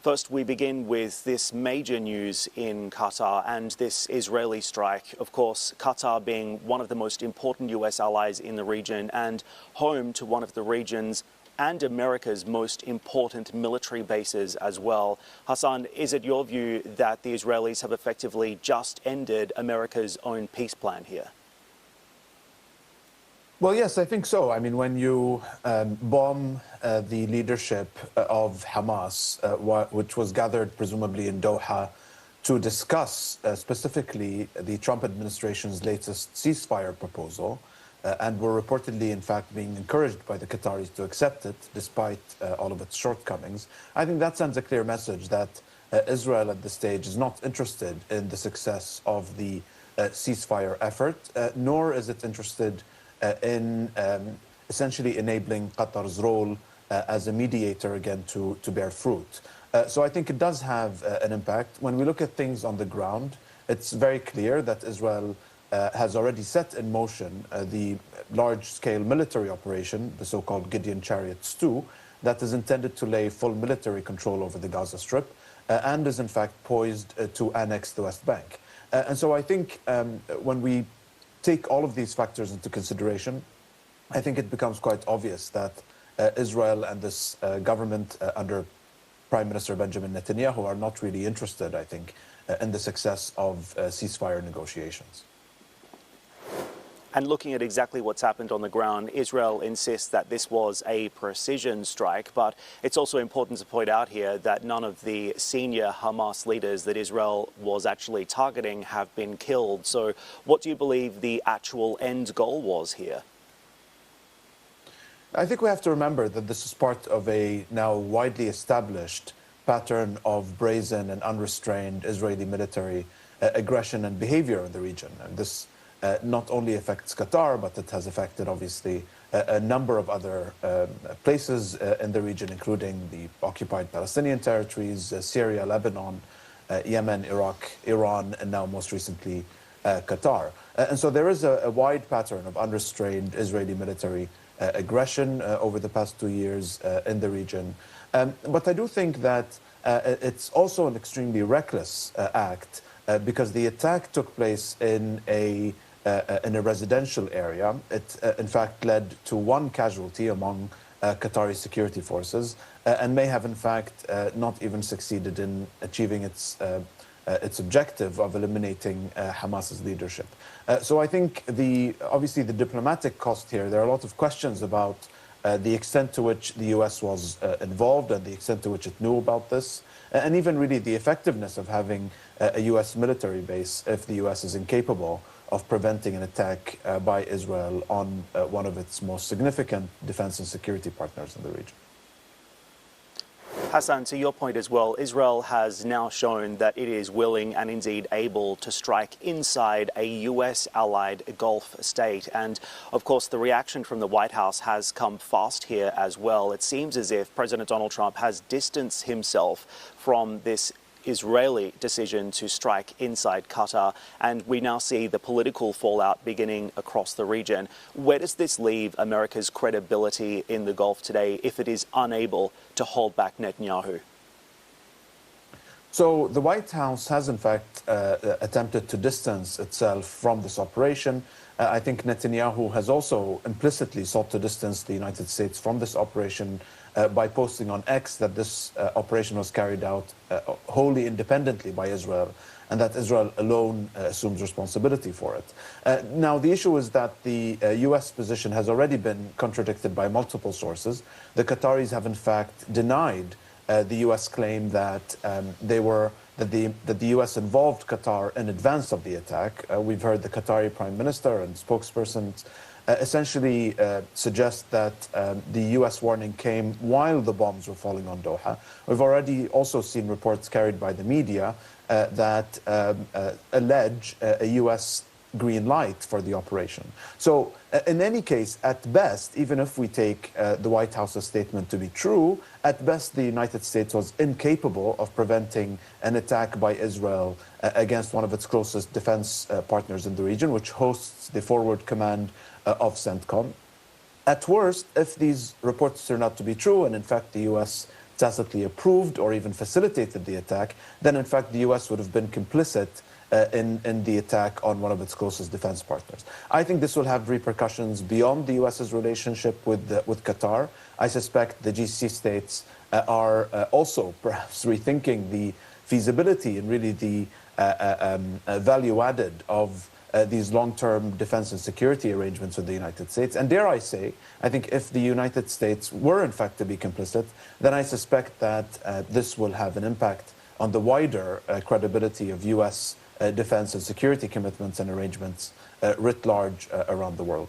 First, we begin with this major news in Qatar and this Israeli strike. Of course, Qatar being one of the most important US allies in the region and home to one of the region's and America's most important military bases as well. Hassan, is it your view that the Israelis have effectively just ended America's own peace plan here? Well, yes, I think so. I mean, when you bomb the leadership of Hamas, which was gathered presumably in Doha to discuss specifically the Trump administration's latest ceasefire proposal, and were reportedly, in fact, being encouraged by the Qataris to accept it, despite all of its shortcomings, I think that sends a clear message that Israel at this stage is not interested in the success of the ceasefire effort, nor is it interested in essentially enabling Qatar's role as a mediator again to bear fruit. So I think it does have an impact. When we look at things on the ground, it's very clear that Israel has already set in motion the large-scale military operation, the so-called Gideon Chariots 2, that is intended to lay full military control over the Gaza Strip and is in fact poised to annex the West Bank. And so I think when we take all of these factors into consideration, I think it becomes quite obvious that Israel and this government under Prime Minister Benjamin Netanyahu are not really interested, I think, in the success of ceasefire negotiations. And looking at exactly what's happened on the ground, Israel insists that this was a precision strike, but it's also important to point out here that none of the senior Hamas leaders that Israel was actually targeting have been killed. So what do you believe the actual end goal was here? I think we have to remember that this is part of a now widely established pattern of brazen and unrestrained Israeli military aggression and behavior in the region. And this not only affects Qatar, but it has affected, obviously, a number of other places in the region, including the occupied Palestinian territories, Syria, Lebanon, Yemen, Iraq, Iran, and now most recently Qatar. And so there is a wide pattern of unrestrained Israeli military aggression over the past 2 years in the region. But I do think that it's also an extremely reckless act because the attack took place in a residential area. It, in fact, led to one casualty among Qatari security forces and may have, in fact, not even succeeded in achieving its objective of eliminating Hamas's leadership. So I think obviously the diplomatic cost here, there are a lot of questions about the extent to which the US was involved and the extent to which it knew about this, and even really the effectiveness of having a US military base if the US is incapable of preventing an attack by Israel on one of its most significant defense and security partners in the region. Hassan, to your point as well, Israel has now shown that it is willing and indeed able to strike inside a US-allied Gulf state. And, of course, the reaction from the White House has come fast here as well. It seems as if President Donald Trump has distanced himself from this Israeli decision to strike inside Qatar, and we now see the political fallout beginning across the region. Where does this leave America's credibility in the Gulf today if it is unable to hold back Netanyahu? So the White House has, in fact, attempted to distance itself from this operation. I think Netanyahu has also implicitly sought to distance the United States from this operation by posting on X that this operation was carried out wholly independently by Israel and that Israel alone assumes responsibility for it. Now, the issue is that the U.S. position has already been contradicted by multiple sources. The Qataris have, in fact, denied the U.S. claim that the U.S. involved Qatar in advance of the attack. We've heard the Qatari Prime Minister and spokesperson essentially suggest that the U.S. warning came while the bombs were falling on Doha. We've already also seen reports carried by the media that allege a U.S. green light for the operation. So in any case, at best, even if we take the White House's statement to be true, at best the United States was incapable of preventing an attack by Israel against one of its closest defense partners in the region, which hosts the forward command of CENTCOM. At worst, if these reports turn out to be true, and in fact the U.S. tacitly approved or even facilitated the attack, then in fact the US would have been complicit in the attack on one of its closest defense partners. I think this will have repercussions beyond the US's relationship with Qatar. I suspect the GCC states are also perhaps rethinking the feasibility and really the value added of these long-term defense and security arrangements with the United States. And dare I say, I think if the United States were in fact to be complicit, then I suspect that this will have an impact on the wider credibility of US defense and security commitments and arrangements writ large around the world.